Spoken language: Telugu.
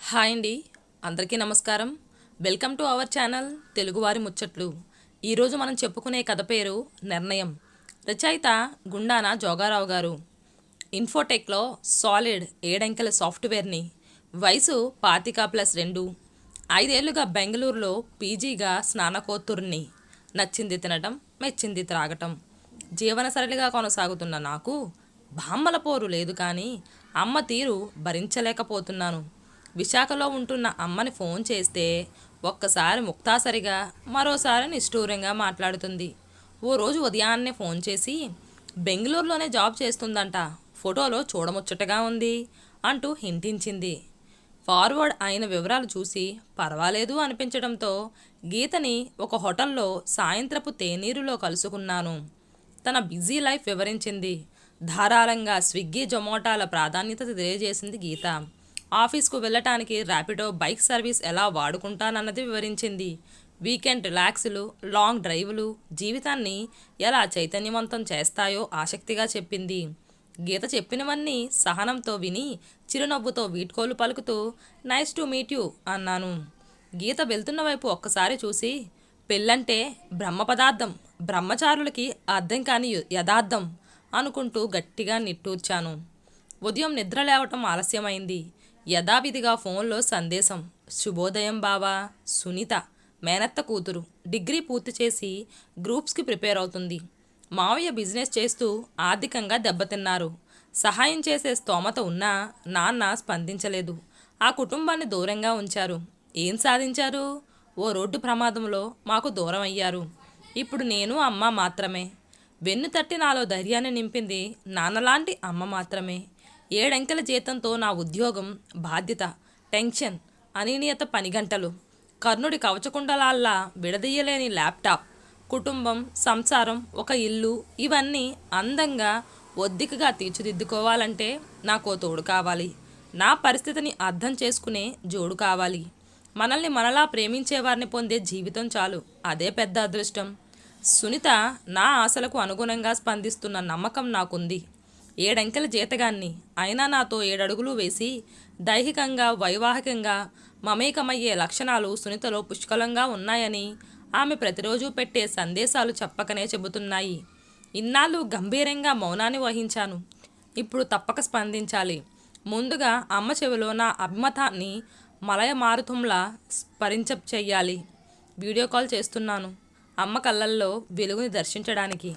హాయ్ అండి, అందరికీ నమస్కారం. వెల్కమ్ టు అవర్ ఛానల్ తెలుగువారి ముచ్చట్లు. ఈరోజు మనం చెప్పుకునే కథ పేరు నిర్ణయం. రచయిత గుండాన జోగారావు గారు. ఇన్ఫోటెక్లో సాలిడ్ 7 అంకెల సాఫ్ట్వేర్ని. వయసు 25+2. 5 ఏళ్లుగా బెంగళూరులో పీజీగా స్నానకోత్తుర్ని. నచ్చింది తినటం, మెచ్చింది త్రాగటం. జీవనసరళిగా కొనసాగుతున్న నాకు బామ్మల పోరు లేదు, కానీ అమ్మ తీరు భరించలేకపోతున్నాను. విశాఖలో ఉంటున్న అమ్మని ఫోన్ చేస్తే ఒక్కసారి ముక్తాసరిగా, మరోసారి నిష్ఠూరంగా మాట్లాడుతుంది. ఓ రోజు ఉదయాన్నే ఫోన్ చేసి బెంగళూరులోనే జాబ్ చేస్తుందంట, ఫోటోలో చూడముచ్చటగా ఉంది అంటూ హింటించింది. ఫార్వర్డ్ అయిన వివరాలు చూసి పర్వాలేదు అనిపించడంతో గీతని ఒక హోటల్లో సాయంత్రపు తేనీరులో కలుసుకున్నాను. తన బిజీ లైఫ్ వివరించింది. ధారాళంగా స్విగ్గీ, జొమాటోల ప్రాధాన్యత తెలియజేసింది గీత. ఆఫీస్కు వెళ్ళటానికి ర్యాపిడో బైక్ సర్వీస్ ఎలా వాడుకుంటానన్నది వివరించింది. వీకెండ్ రిలాక్స్లు, లాంగ్ డ్రైవ్లు జీవితాన్ని ఎలా చైతన్యవంతం చేస్తాయో ఆసక్తిగా చెప్పింది. గీత చెప్పినవన్నీ సహనంతో విని చిరునవ్వుతో వీడ్కోలు పలుకుతూ నైస్ టు మీట్ యూ అన్నాను. గీత వెళ్తున్న వైపు ఒక్కసారి చూసి, పెళ్ళంటే బ్రహ్మ పదార్థం, బ్రహ్మచారులకి అర్థం కాని యథార్థం అనుకుంటూ గట్టిగా నిట్టూర్చాను. ఉదయం నిద్ర లేవటం ఆలస్యమైంది. యథావిధిగా ఫోన్లో సందేశం. శుభోదయం బావా. సునీత, మేనత్త కూతురు, డిగ్రీ పూర్తి చేసి గ్రూప్స్కి ప్రిపేర్ అవుతుంది. మావయ్య బిజినెస్ చేస్తూ ఆర్థికంగా దెబ్బతిన్నారు. సహాయం చేసే స్తోమత ఉన్నా నాన్న స్పందించలేదు. ఆ కుటుంబాన్ని దూరంగా ఉంచారు. ఏం సాధించారు? ఓ రోడ్డు ప్రమాదంలో మాకు దూరం అయ్యారు. ఇప్పుడు నేను అమ్మ మాత్రమే. వెన్ను తట్టి నాలో ధైర్యాన్ని నింపింది నాన్నలాంటి అమ్మ మాత్రమే. 7 అంకెల జీతంతో నా ఉద్యోగం, బాధ్యత, టెన్షన్, అనియత పనిగంటలు, కర్ణుడి కవచకుండలాల్లా విడదీయలేని ల్యాప్టాప్, కుటుంబం, సంసారం, ఒక ఇల్లు, ఇవన్నీ అందంగా ఒద్దికగా తీర్చిదిద్దుకోవాలంటే నాకో తోడు కావాలి. నా పరిస్థితిని అర్థం చేసుకునే జోడు కావాలి. మనల్ని మనలా ప్రేమించేవారిని పొందే జీవితం చాలు. అదే పెద్ద అదృష్టం. సునీత నా ఆశలకు అనుగుణంగా స్పందిస్తున్న నమ్మకం నాకుంది. 7 అంకెల జీతగాన్ని అయినా నాతో 7 అడుగులు వేసి దైహికంగా, వైవాహికంగా మమేకమయ్యే లక్షణాలు సునీతలో పుష్కలంగా ఉన్నాయని ఆమె ప్రతిరోజు పెట్టే సందేశాలు చెప్పకనే చెబుతున్నాయి. ఇన్నాళ్ళు గంభీరంగా మౌనాన్ని వహించాను. ఇప్పుడు తప్పక స్పందించాలి. ముందుగా అమ్మ చెవిలో నా అభిమతాన్ని మలయమారుతంలా చెయ్యాలి. వీడియో కాల్ చేస్తున్నాను అమ్మ కళ్ళల్లో వెలుగుని దర్శించడానికి.